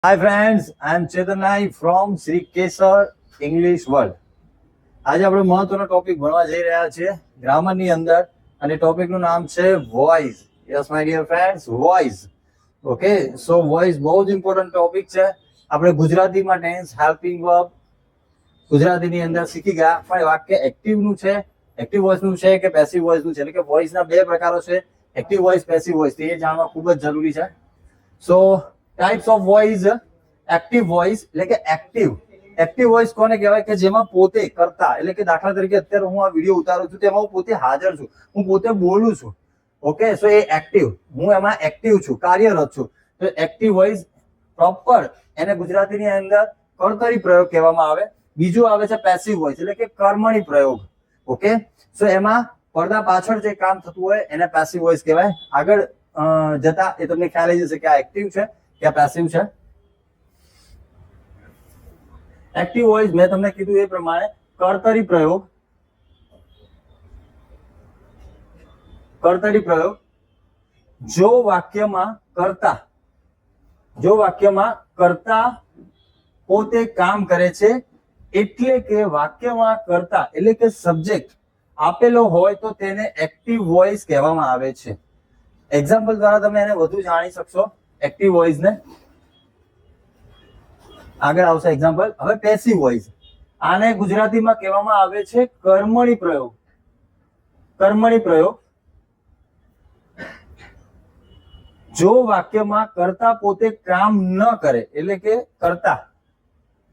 Hi friends, I am Chetanai from Sri Kesar English World. આજે આપણે મહત્વનો topic ભણવા જઈ રહ્યા છીએ ગ્રામરની અંદર અને ટોપિકનું નામ છે voice. Yes my dear friends, voice. Okay, so voice બહુ જ ઇમ્પોર્ટન્ટ ટોપિક છે. આપણે ગુજરાતીમાં ટેન્સ, હેલ્પિંગ વર્બ ગુજરાતીની અંદર શીખી ગયા, પણ વાક્ય એક્ટિવનું છે, એક્ટિવ વોઇસનું છે કે પેસિવ વોઇસનું છે, એટલે કે વોઇસના બે પ્રકારો છે, એક્ટિવ વોઇસ, પેસિવ વોઇસ. એ જાણવા ખૂબ જ જરૂરી છે. So types of voice. Active voice એટલે કે એક્ટિવ વોઇસ કોને કહેવાય? કે જેમાં પોતે કરતા, એટલે કે દાખલા તરીકે અત્યારે હું આ વિડીયો ઉતારું છું તેમાં હું પોતે હાજર છું, હું પોતે બોલું છું. ઓકે, સો એ એક્ટિવ, હું એમાં એક્ટિવ છું, કાર્યરત છું. તો એક્ટિવ વોઇસ પ્રોપર એને ગુજરાતીની અંદર કર્તરી પ્રયોગ કહેવામાં આવે. બીજું આવે છે પેસિવ વોઇસ એટલે કે કર્મણી પ્રયોગ. ઓકે, સો એમાં પડદા પાછળ જે કામ થતું હોય એને પેસિવ વોઇસ કહેવાય. આગળ જતા એ તમને ખ્યાલ આવી જશે કે આ એક્ટિવ છે કે આ પેસિવ છે. એક્ટિવ વોઇસ મેં તમને કીધું એ પ્રમાણે કર્તરી પ્રયોગ. જો વાક્યમાં કર્તા પોતે કામ કરે છે, એટલે કે વાક્યમાં કર્તા એટલે કે સબ્જેક્ટ આપેલો હોય તો તેને એક્ટિવ વોઇસ કહેવામાં આવે છે. એક્ઝામ્પલ દ્વારા તમે એને વધુ જાણી શકશો એક્ટિવ વોઇસને. આગળ આવશે એક્ઝામ્પલ. હવે પેસિવ વોઇસ, આને ગુજરાતીમાં કહેવામાં આવે છે કર્મણી પ્રયોગ. જો વાક્યમાં કર્તા પોતે કામ ન કરે, એટલે કે કર્તા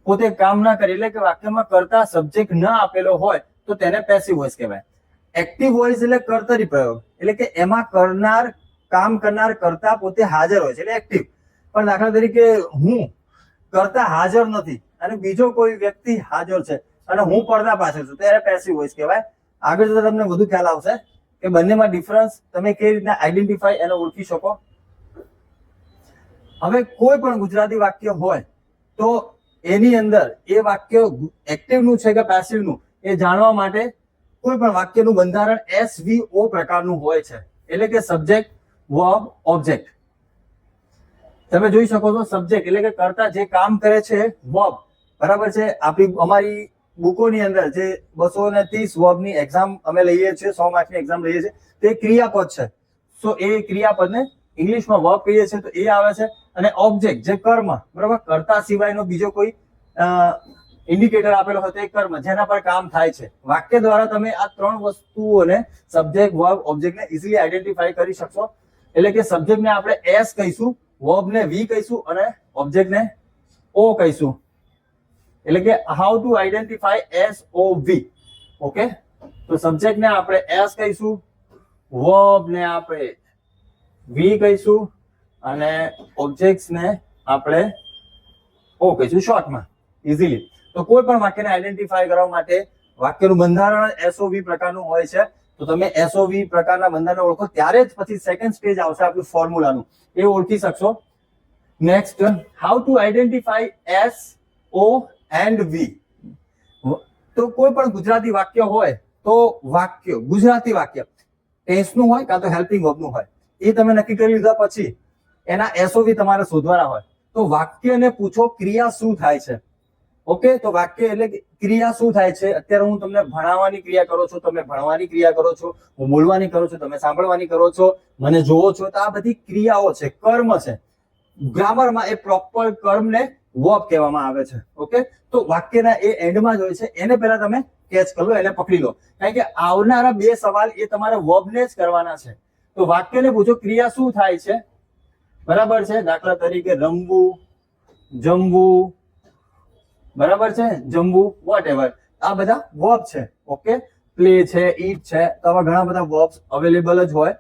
પોતે કામ ના કરે, એટલે કે વાક્યમાં કર્તા સબ્જેક્ટ ન આપેલો હોય તો તેને પેસિવ વોઇસ કહેવાય. એક્ટિવ વોઇસ એટલે કર્તરી પ્રયોગ, એટલે કે એમાં કામ કરનાર કર્તા પોતે હાજર હોય છે એટલે એક્ટિવ. પણ દાખલા તરીકે હું કરતા હાજર નથી અને બીજો કોઈ વ્યક્તિ હાજર છે અને હું પડદા પાછળ છું, ત્યારે પેસિવ વોઇસ કહેવાય. આગળ જતા તમને વધુ ખ્યાલ આવશે કે બંનેમાં ડિફરન્સ તમે કેવી રીતના આઈડેન્ટિફાઈ એને ઓળખી શકો. હવે કોઈ પણ ગુજરાતી વાક્ય હોય તો એની અંદર એ વાક્ય એક્ટિવનું છે કે પેસિવનું એ જાણવા માટે કોઈ પણ વાક્યનું બંધારણ SVO પ્રકારનું હોય છે, એટલે કે સબ્જેક્ટ, વર્બ, ઓબ્જેક્ટ. તમે જોઈ શકો છો સબ્જેક્ટ એટલે કે કર્તા જે કામ કરે છે, વર્બ, બરાબર છે. અમારી બુકોની અંદર જે 230 વર્બની એક્ઝામ અમે લઈએ છીએ, 100 માર્કની એક્ઝામ લઈએ છીએ, તે ક્રિયાપદ છે. સો એ ક્રિયાપદને ઇંગ્લિશમાં વર્બ કહીએ છીએ તો એ આવે છે. અને ઓબ્જેક્ટ જે કર્મ, બરાબર, કર્તા સિવાયનો બીજો કોઈ ઇન્ડિકેટર આપેલો હોય તો એ કર્મ જેના પર કામ થાય છે. વાક્ય દ્વારા તમે આ ત્રણ વસ્તુઓને સબ્જેક્ટ, વર્બ, ઓબ્જેક્ટને ઇઝીલી આઈડેન્ટિફાઈ કરી શકશો. એટલે કે સબ્જેક્ટને આપણે S કહીશું, વર્બને V કહીશું અને ઓબ્જેક્ટને O કહીશું. એટલે કે how to identify SOV. Okay, તો સબ્જેક્ટને આપણે S કહીશું, વર્બને આપણે V કહીશું અને ઓબ્જેક્ટ્સને આપણે O કહીશું શોર્ટમાં, ઇઝીલી. તો કોઈ પણ વાક્યને આઈડેન્ટિફાઈ કરવા માટે વાક્યનું બંધારણ SOV પ્રકારનું હોય છે. તો તમે SOV પ્રકારના બંધારણને ઓળખો ત્યારે જ પછી સેકન્ડ સ્ટેજ આવશે આપણું ફોર્મ્યુલાનું, એ ઓળખી શકશો. Next, how to identify SO and V. તો કોઈ પણ ગુજરાતી વાક્ય હોય તો ગુજરાતી વાક્ય ટેન્સનું હોય કાં તો હેલ્પિંગ વર્બનું હોય, એ તમે નક્કી કરી લીધા પછી એના SOV તમારે શોધવાના હોય. તો વાક્યને પૂછો ક્રિયા શું થાય છે. ઓકે, તો વાક્ય એટલે ક્રિયા શું થાય છે. અત્યારે હું તમને ભણાવવાની ક્રિયા કરો છો, તમે ભણવાની ક્રિયા કરો છો, હું બોલવાની કરું છું, તમે સાંભળવાની કરો છો, મને જોવો છો, તો આ બધી ક્રિયાઓ છે, કર્મ છે. ગ્રામરમાં એ પ્રોપર કર્મને વર્બ કહેવામાં આવે છે. ઓકે, તો વાક્યના એ એન્ડમાં જ હોય છે, એને પહેલા તમે કેચ કરી લો, એને પકડી લો, કારણ કે આવનારા બે સવાલ એ તમારે વર્બને જ કરવાના છે. તો વાક્યને પૂછો ક્રિયા શું થાય છે, બરાબર છે. દાખલા તરીકે રમવું, જમવું, બરાબર છે, જમવું, વોટએવર, આ બધા વર્બ છે. ઓકે, પ્લે છે, ઈટ છે, તો આવા ઘણા બધા વર્બ્સ અવેલેબલ જ હોય,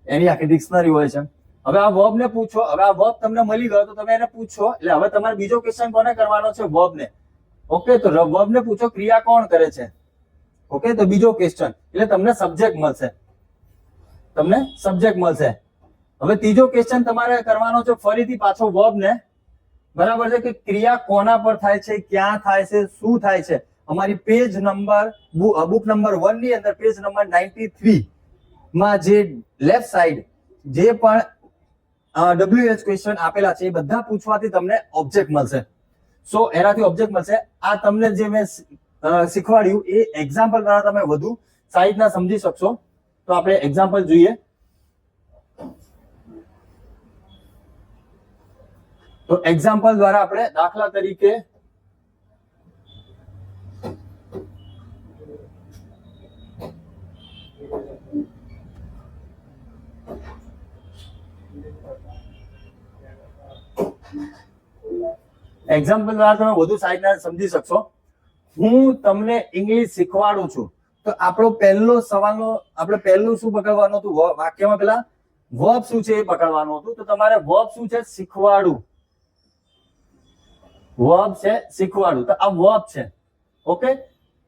એની આખી ડિક્શનરી હોય છે. હવે આ વર્બ ને પૂછો, હવે આ વર્બ તમને મળી ગયો તો તમે એને પૂછો, એટલે હવે તમારે બીજો ક્વેશ્ચન કોને કરવાનો છે? વર્બને. ઓકે, તો વર્બને પૂછો ક્રિયા કોણ કરે છે. ઓકે, તો બીજો ક્વેશ્ચન એટલે તમને સબ્જેક્ટ મળશે. હવે ત્રીજો ક્વેશ્ચન તમારે કરવાનો છે ફરીથી પાછો વર્બને, બરાબર છે, કે ક્રિયા કોના પર થાય છે, ક્યાં થાય છે, શું થાય છે. અમારી પેજ નંબર બુક નંબર 1 ની અંદર પેજ નંબર 93 માં જે લેફ્ટ સાઈડ જે પણ WH ક્વેશ્ચન આપેલા છે એ બધા પૂછવાથી તમને ઓબ્જેક્ટ મળશે. સો એનાથી ઓબ્જેક્ટ મળશે. આ તમને જે મેં શીખવાડ્યું એ એક્ઝામ્પલ દ્વારા તમે વધુ સાઈઝના સમજી શકશો. તો આપણે એક્ઝામ્પલ જોઈએ. તો એક્ઝામ્પલ દ્વારા આપણે દાખલા તરીકે તમે વધુ સાઈડના સમજી શકશો. હું તમને ઇંગ્લિશ શીખવાડું છું તો આપણો પહેલો સવાલનો આપણે પહેલું શું પકડવાનું હતું? વાક્યમાં પેલા વર્બ શું છે એ પકડવાનું હતું. તો તમારે વર્બ શું છે? શીખવાડું. વર્બ છે શીખવાડું. તો આ વર્બ છે. ઓકે,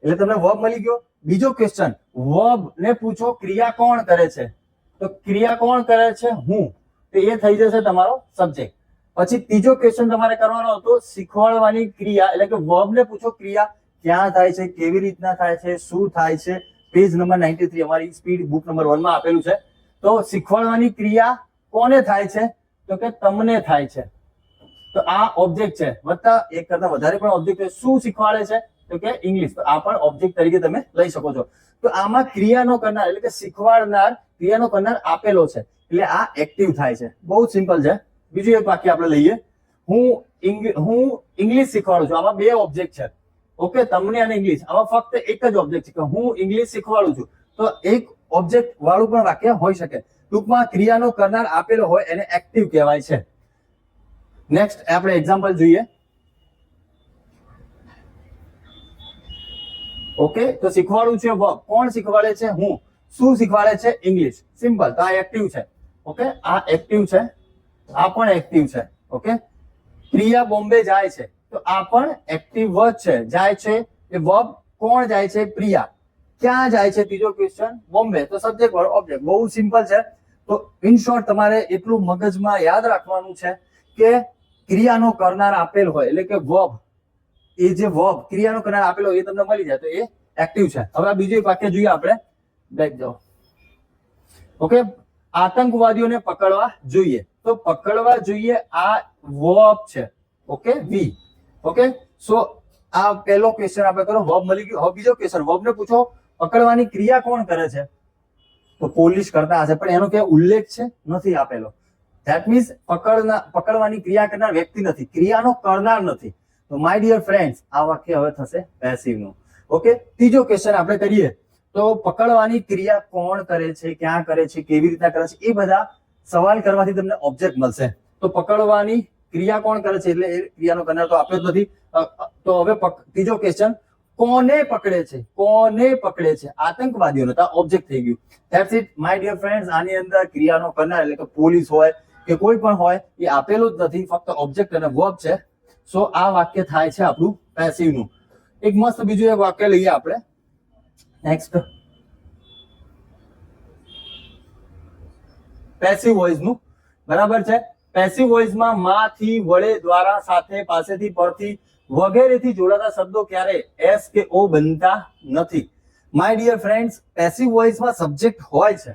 એટલે તમને વર્બ મળી ગયો. બીજો ક્વેશ્ચન, વર્બ ને પૂછો ક્રિયા કોણ કરે છે? તો ક્રિયા કોણ કરે છે? હું. તો એ થઈ જશે તમારો સબ્જેક્ટ. પછી ત્રીજો ક્વેશ્ચન તમારે કરવાનો હતો શીખવાડવાની ક્રિયા, એટલે કે વર્બ ને પૂછો ક્રિયા ક્યાં થાય છે, કેવી રીતના થાય છે, શું થાય છે. પેજ નંબર 93 અમારી સ્પીડ બુક નંબર 1 માં આપેલું છે. તો શીખવાડવાની ક્રિયા કોને થાય છે? તો કે તમને થાય છે. તો આ ઓબ્જેક્ટ છે, વત્તા એક કરતા વધારે પણ ઓબ્જેક્ટ છે. શું શીખવાડે છે? તો કે ઇંગ્લિશ. તો આ પણ ઓબ્જેક્ટ તરીકે તમે લઈ શકો છો. તો આમાં ક્રિયાનો કરનાર એટલે કે શીખવાડનાર, ક્રિયાનો કરનાર આપેલો છે એટલે આ એક્ટિવ થાય છે. બહુ સિમ્પલ છે. બીજું એક વાક્ય આપણે લઈએ. હું ઇંગ્લિશ શીખવાડું છું. આમાં બે ઓબ્જેક્ટ છે. ઓકે, તમને અને ઇંગ્લિશ. આમાં ફક્ત એક જ ઓબ્જેક્ટ છે કે હું ઇંગ્લિશ શીખવાડું છું. તો એક ઓબ્જેક્ટ વાળું પણ વાક્ય હોઈ શકે. ટૂંકમાં ક્રિયાનો કરનાર આપેલો હોય એને એક્ટિવ કહેવાય છે. નેક્સ્ટ આપણે એક્ઝામ્પલ જોઈએ. ઓકે, તો શીખવાડું છે વર્બ. કોણ શીખવાડે છે? હું. શું શીખવાડે છે? ઇંગ્લિશ. સિમ્પલ. તો આ એક્ટિવ છે. ઓકે, આ એક્ટિવ છે. આ પણ એક્ટિવ છે. ઓકે, પ્રિયા બોમ્બે જાય છે. તો આ પણ એક્ટિવ વર્બ છે. જાય છે એ વર્બ. કોણ જાય છે? પ્રિયા. ક્યાં જાય છે? ત્રીજો ક્વેશ્ચન બોમ્બે. તો સબ્જેક્ટ વર્બ ઓબ્જેક્ટ. બહુ સિમ્પલ છે. તો ઇન શોર્ટ તમારે એટલું મગજમાં યાદ રાખવાનું છે કે ક્રિયાનો કરનાર આપેલ હોય એટલે કે વર્બ, એ જે વર્બ ક્રિયાનો કરનાર આપેલો એ તમને મળી જાય તો એ એક્ટિવ છે. હવે આ બીજું એક વાક્ય જોઈએ આપણે. બેક જાઓ. ઓકે, આતંકવાદીઓને પકડવા જોઈએ. તો પકડવા જોઈએ આ વર્બ છે. ઓકે, વી. ઓકે, સો આ પહેલો ક્વેશ્ચન આપણે કરો, વર્બ મળી ગયો. હવે બીજો ક્વેશ્ચન, વર્બ ને પૂછો પકડવાની ક્રિયા કોણ કરે છે? તો પોલીસ કરતા હશે, પણ એનો ક્યાંય ઉલ્લેખ છે નથી આપેલો. ધેટ મીન્સ પકડવાની ક્રિયા કરનાર વ્યક્તિ નથી, ક્રિયાનો કરનાર નથી. તો માય ડિયર ફ્રેન્ડ્સ, આ વાક્ય હવે થશે પેસિવ નું. ઓકે, ત્રીજો ક્વેશ્ચન આપણે કરીએ તો પકડવાની ક્રિયા કોણ કરે છે, ક્યાં કરે છે, કેવી રીતના કરે છે, એ બધા સવાલ કરવાથી તમને ઓબ્જેક્ટ મળશે. તો પકડવાની ક્રિયા કોણ કરે છે એટલે એ ક્રિયાનો કરનાર તો આપ્યો જ નથી. તો હવે ત્રીજો ક્વેશ્ચન, કોને પકડે છે? કોને પકડે છે? આતંકવાદીઓને. તો ઓબ્જેક્ટ થઈ ગયું. That's it my dear friends. આની અંદર ક્રિયાનો કરનાર એટલે કે પોલીસ હોય કે કોઈ પણ હોય એ આપેલું જ નથી, ફક્ત ઓબ્જેક્ટ અને વર્બ છે. સો આ વાક્ય થાય છે આપણું પેસિવ નું. એક મસ્ત બીજું એક વાક્ય લઈએ આપણે. નેક્સ્ટ પેસિવ વોઇસ નું. બરાબર છે. પેસિવ વોઇસ માં માં થી, વડે, દ્વારા, સાથે, પાસેથી, પરથી વગેરેથી જોડાતા શબ્દો ક્યારે એસ કે ઓ બનતા નથી. My dear friends, passive voice માં સબ્જેક્ટ હોય છે,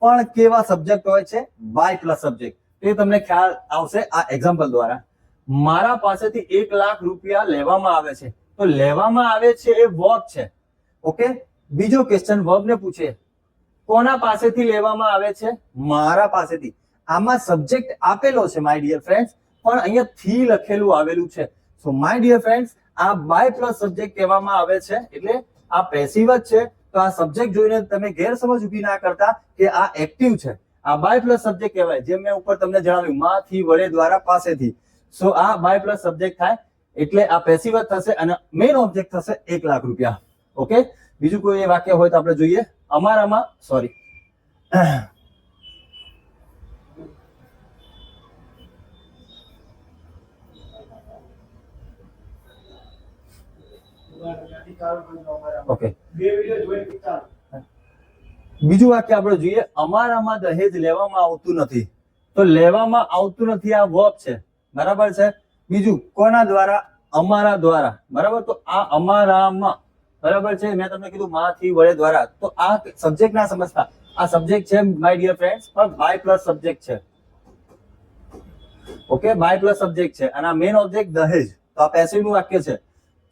પણ કેવા સબ્જેક્ટ હોય છે? By plus subject. એ તમને ખ્યાલ આવશે આ એક્ઝામ્પલ દ્વારા. મારા પાસેથી 1 લાખ રૂપિયા લેવામાં આવે છે. તો લેવામાં આવે છે એ વર્બ છે. ઓકે, બીજો ક્વેશ્ચન વર્બ ને પૂછે કોના પાસેથી લેવામાં આવે છે? મારા પાસેથી. આમાં સબ્જેક્ટ આપેલો છે માય ડિયર ફ્રેન્ડ્સ, પણ અહીંયા થી લખેલું આવેલું છે. સો માય ડિયર ફ્રેન્ડ્સ, આ બાય પ્લસ સબ્જેક્ટ કહેવામાં આવે છે એટલે આ પેસિવ જ છે. તો આ સબ્જેક્ટ જોઈને તમે ગેરસમજ ઉભી ના કરતા કે આ એક્ટિવ છે. આ બાય પ્લસ સબ્જેક્ટ કહેવાય, જેમ મેં ઉપર તમને જણાવ્યું, માં થી, વડે, દ્વારા, પાસેથી. સો આ બાય પ્લસ સબ્જેક્ટ થાય એટલે આ પેસિવ જ થશે અને મેઇન ઓબ્જેક્ટ થશે 1 લાખ રૂપિયા. ઓકે, બીજું કોઈ વાક્ય હોય તો આપણે જોઈએ. અમારામાં સોરી ઓકે, બીજું વાક્ય આપણે જોઈએ. અમારામાં દહેજ લેવામાં આવતું નથી. તો લેવામાં આવતું નથી આ વર્બ છે. બરાબર છે. બીજું કોના દ્વારા? અમારા દ્વારા. બરાબર. તો આ અમારામાં બરાબર છે. મેં તમને કીધું માંથી, વડે, દ્વારા. તો આ સબ્જેક્ટ ના સમજતા, આ સબ્જેક્ટ છે માય ડિયર ફ્રેન્ડ્સ, પણ બાય પ્લસ સબ્જેક્ટ છે. ઓકે, બાય પ્લસ સબ્જેક્ટ છે અને આ મેઇન ઓબ્જેક્ટ દહેજ, તો આ પેસિવ નું વાક્ય છે.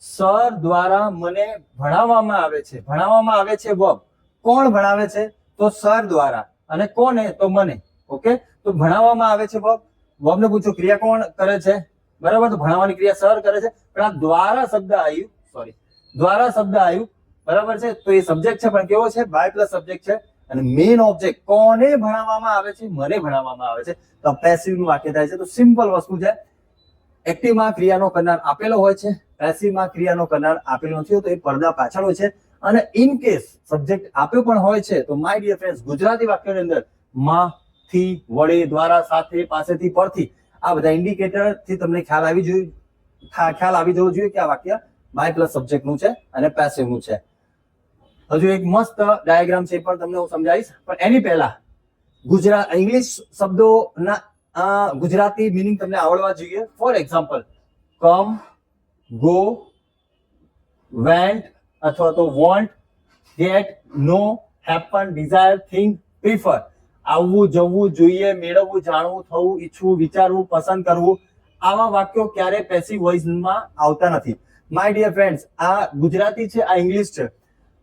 સર દ્વારા મને ભણાવવામાં આવે છે. ભણાવવામાં આવે છે વર્બ. કોણ ભણાવે છે? તો સર દ્વારા. અને કોને? તો મને. ઓકે, તો ભણાવવામાં આવે છે વર્બ. વર્બ ને પૂછો ક્રિયા કોણ કરે છે, બરાબર, તો ભણાવવાની ક્રિયા સર કરે છે, પણ આ દ્વારા શબ્દ આવ્યું, સોરી, દ્વારા શબ્દ આવ્યું, બરાબર છે, તો એ સબ્જેક્ટ છે પણ કેવો છે? બાય પ્લસ સબ્જેક્ટ છે. અને મેઇન ઓબ્જેક્ટ કોને ભણાવવામાં આવે છે? મને ભણાવવામાં આવે છે. તો પેસિવ નું વાક્ય થાય છે. તો સિમ્પલ વસ્તુ છે. એક્ટિવમાં ક્રિયાનો કરનાર આપેલો હોય છે, પેસિવમાં ક્રિયાનો કરનાર આપેલો નથી હોતો, એ પડદા પાછળ હોય છે. અને ઇન કેસ સબ્જેક્ટ આપ્યો પણ હોય છે તો માય ડિયર ફ્રેન્ડ્સ, ગુજરાતી વાક્યની અંદર માં, થી, વડે, દ્વારા, સાથે, પાસેથી, પરથી, આ બધા ઇન્ડિકેટર થી તમને ખ્યાલ આવી જવો જોઈએ કે આ વાક્ય બાય પ્લસ સબ્જેક્ટ નું છે અને પેસિવ નું છે. હજુ એક મસ્ત ડાયાગ્રામ છે, પણ તમને હું સમજાવીશ, પણ એની પહેલા ઇંગ્લિશ શબ્દોના ગુજરાતી મીનિંગ તમને આવડવા જોઈએ. For example, come, go, went અથવા તો want, get, know, happen, desire, think, prefer. આવવું, જવું, જોઈએ, મેળવવું, જાણવું, થવું, ઈચ્છવું, વિચારવું, પસંદ કરવું, આવા વાક્યો ક્યારે પેસિવ વોઇસમાં આવતા નથી. માય ડિયર ફ્રેન્ડ્સ, આ ગુજરાતી છે, આ ઇંગ્લિશ છે.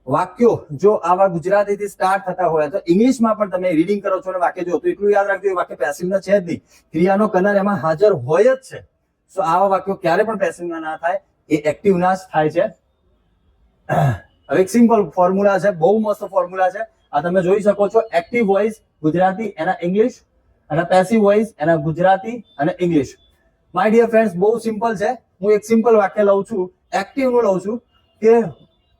વાક્યો જો આવા ગુજરાતીથી સ્ટાર્ટ થતા હોય તો ઇંગ્લિશમાં પણ તમે રીડિંગ કરો છો અને વાક્ય જો, તો એટલું યાદ રાખજો, એ વાક્ય પેસિવના છે જ નહીં, ક્રિયાનો કરનાર એમાં હાજર હોય જ છે. સો આવા વાક્યો ક્યારે પણ પેસિવના ના થાય, એ એક્ટિવના જ થાય છે. હવે એક સિમ્પલ ફોર્મ્યુલા છે, બહુ મસ્ત ફોર્મ્યુલા છે. આ તમે જોઈ શકો છો. એક્ટિવ વોઇસ ગુજરાતી એના ઇંગ્લિશ, અને પેસિવ વોઇસ એના ગુજરાતી અને ઇંગ્લિશ. માય ડિયર ફ્રેન્ડ્સ, બહુ સિમ્પલ છે. હું એક સિમ્પલ વાક્ય લઉં છું, એક્ટિવ નું લઉં છું, કે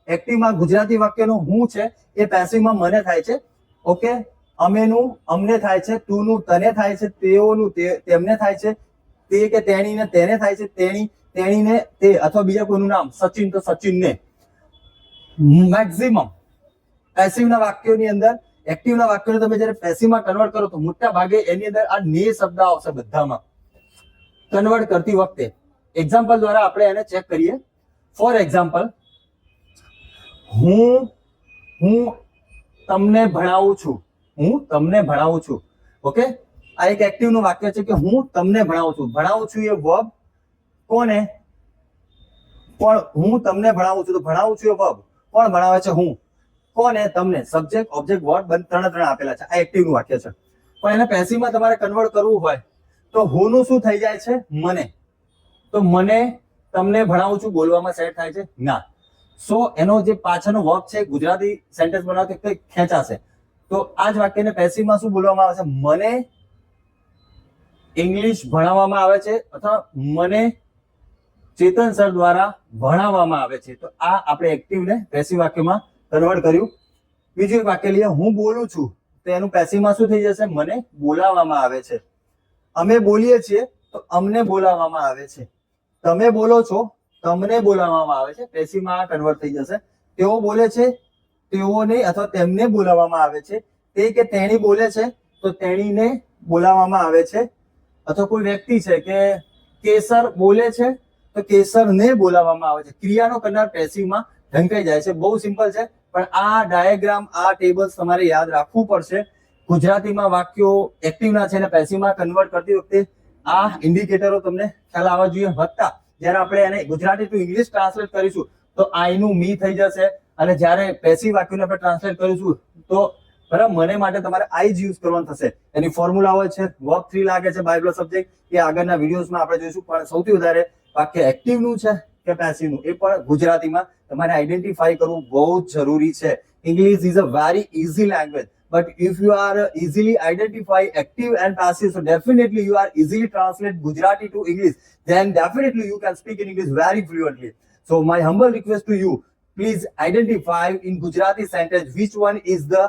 એક્ટિવમાં ગુજરાતી વાક્યનું હું છે, એ પેસિવમાં મને થાય છે. ઓકે, અમેનું અમને થાય છે, તું નું તને થાય છે, તેઓનું તેમને થાય છે, તે કે તેણીને તેને થાય છે, તેણીને તે, અથવા બીજા કોઈનું નામ, સચિન તો સચિનને. મેક્સિમમ પેસિવના વાક્યોની અંદર એક્ટિવના વાક્યોને તમે જ્યારે પેસિવમાં કન્વર્ટ કરો તો મોટા ભાગે એની અંદર આ ને શબ્દ આવશે બધામાં કન્વર્ટ કરતી વખતે. એક્ઝામ્પલ દ્વારા આપણે એને ચેક કરીએ. ફોર એક્ઝામ્પલ, હું તમને ભણાવું છું. હું તમને ભણાવું છું. ઓકે, આ એક એક્ટિવ નું વાક્ય છે કે હું તમને ભણાવું છું. ભણાવું છું એ વર્બ. કોને? પણ હું તમને ભણાવું છું, તો ભણાવું છું એ વર્બ. કોણ ભણાવે છે? હું. કોને? તમને. સબ્જેક્ટ, ઓબ્જેક્ટ, વર્બ ત્રણ આપેલા છે. આ એક્ટિવ નું વાક્ય છે. પણ એને પેસિવમાં તમારે કન્વર્ટ કરવું હોય તો હું નું શું થઈ જાય છે? મને. તો મને તમને ભણાવું છું બોલવામાં સેટ થાય છે? ના. સો એનો જે પાછળનો વર્બ છે ગુજરાતી સેન્ટેન્સ બનાવતી વખતે ખેંચાશે. તો આ જ વાક્યને પેસિવમાં શું બોલવામાં આવે છે? મને ઇંગ્લિશ ભણાવવામાં આવે છે, અથવા મને ચેતન સર દ્વારા ભણાવવામાં આવે છે. તો આ આપણે એક્ટિવને પેસિવ વાક્યમાં કન્વર્ટ કર્યું. બીજું એક વાક્ય લઈએ, હું બોલું છું, તો એનું પેસિવમાં શું થઈ જશે? મને બોલાવવામાં આવે છે. અમે બોલીએ છીએ તો અમને બોલાવવામાં આવે છે. તમે બોલો છો, તમને બોલાવવામાં આવે છે. પેસિવમાં કન્વર્ટ થઈ જશે. તેઓ બોલે છે, તેઓને અથવા તેમને બોલાવવામાં આવે છે. તે કે તેણી બોલે છે તો તેણીને બોલાવવામાં આવે છે. અથવા કોઈ વ્યક્તિ છે કે કેસર બોલે છે તો કેસરને બોલાવવામાં આવે છે. ક્રિયાનો કરનાર પેસિવમાં ઢંકાઈ જાય છે. બહુ સિમ્પલ છે, પણ આ ડાયાગ્રામ, આ ટેબલ્સ તમારે યાદ રાખવું પડશે. ગુજરાતીમાં વાક્યો એક્ટિવના છે અને પેસિવમાં કન્વર્ટ કરતી વખતે આ ઇન્ડિકેટરો તમને ખ્યાલ આવવા જોઈએ. વત્તા જ્યારે આપણે એને ગુજરાતી ટુ ઇંગ્લિશ ટ્રાન્સલેટ કરીશું તો આઈ નું મી થઈ જશે, અને જ્યારે પેસિવ વાક્યોને આપણે ટ્રાન્સલેટ કરીશું તો બરાબર મને માટે તમારે આઈ જ યુઝ કરવાનું થશે. એની ફોર્મ્યુલા હોય છે, વર્બ 3 લાગે છે, બાય પ્લસ સબ્જેક્ટ, એ આગળના વિડીયોઝમાં આપણે જોઈશું. પણ સૌથી વધારે વાક્ય એક્ટિવનું છે કે પેસિવનું, એ પણ ગુજરાતીમાં તમારે આઈડેન્ટિફાઈ કરવું બહુ જ જરૂરી છે. English is a very easy language, but if you are easily identify active and passive, so definitely you are easily translate Gujarati to English, then definitely you can speak in English very fluently. So my humble request to you, please identify in Gujarati sentence which one is the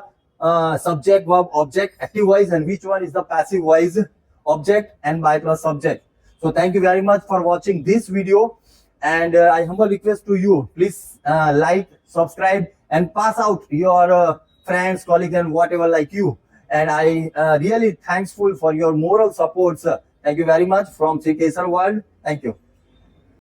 subject, verb, object, active voice, and which one is the passive voice, object, and by plus subject. So thank you very much for watching this video, and I humble request to you, please like, subscribe, and pass out your friends, colleagues, and whatever like you. And I really thankful for your moral support, sir. Thank you very much from Sri Kesar World. Thank you.